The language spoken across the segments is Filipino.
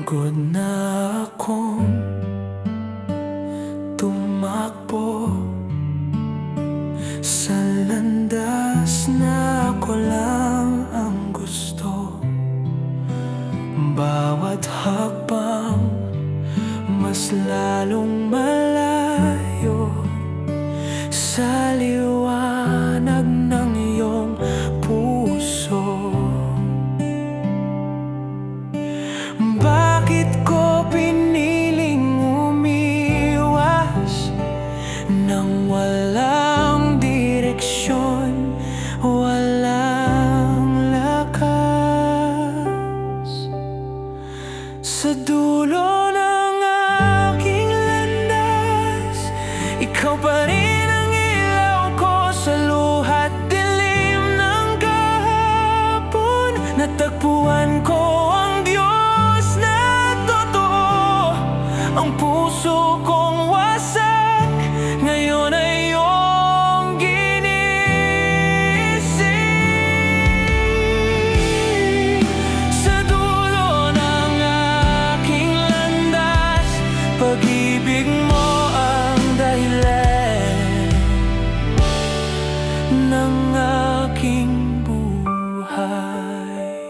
Pagod na akong tumakbo sa landas na ako lang ang gusto. Bawat hakbang mas lalong malayo sa liwanag ng iyong puso. Bakit ko piniling umiwas nang walang direksyon, walang lakas? Sa dulo ng aking landas, ikaw pa rin ang ilaw ko sa luhat dilim ng kahapon. Natagpuan ko ang Diyos na totoo. Ang puso kong wasak ngayon ay iyong ginising. Sa dulo ng aking landas, pag-ibig mo ang dahilan ng aking buhay.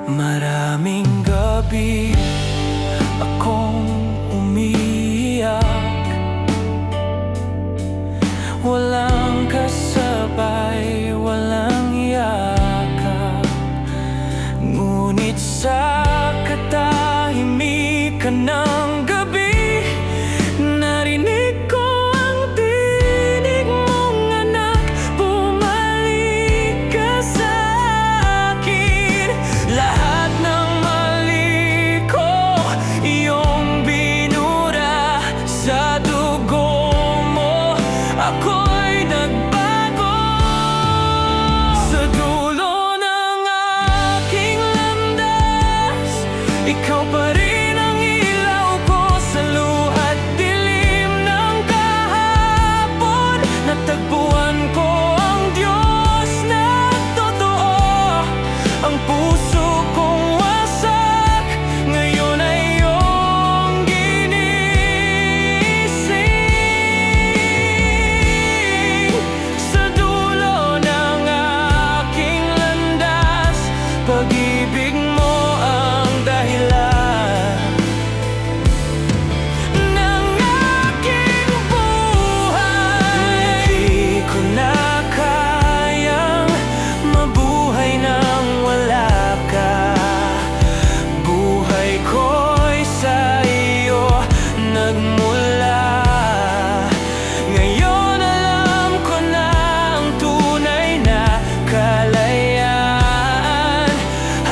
Maraming gabi akong umiiyak, walang kasabay, walang yakap. Ngunit sa katahimikan ng gabi, narinig ko ang tinig mong anak. Bumalik ka sa akin. Lahat ng mali ko iyong binura. Sa dugo mo ako'y nagbago. Sa dulo ng aking landas, ikaw pa rin ang ilaw ko sa luhat dilim ng kahapon. Natagpuan ko ang Diyos na totoo. Ang puso kong wasak ngayon ay iyong ginising. Sa dulo ng aking landas, pag-ibig mo ang dahilan ng aking buhay. Di ko na kayang mabuhay nang wala ka. Buhay ko'y sa iyo nagmula. Ngayon alam ko na ang tunay na kalayaan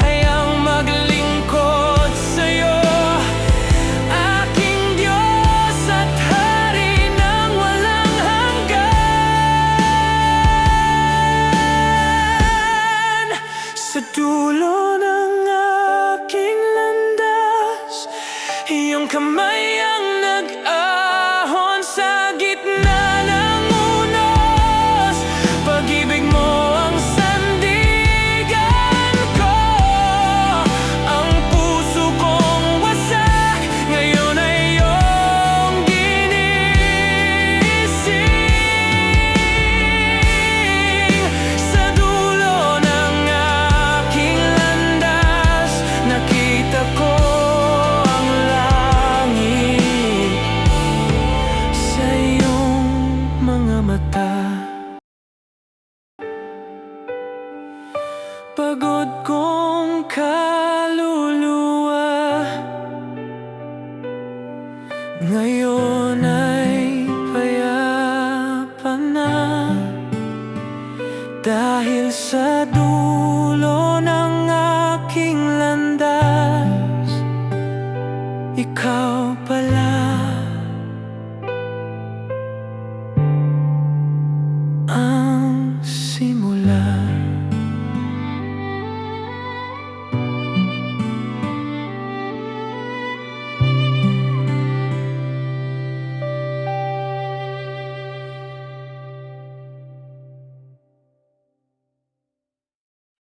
ay ang maglingkod sa'yo, aking Diyos at Hari ng walang hanggan. Sa dulo ng aking landas, iyong kamay ang nag-ahon sa gitna ng unos. Pag-ibig mo ang sandigan ko. Ang puso kong wasak ngayon ay iyong ginising. Sa dulo ng aking landas, nakita ko ang langit sa iyong mga mata. Pagod kong kaluluwa ngayon ay payapa na, dahil sa dulo ng aking landas, ikaw pala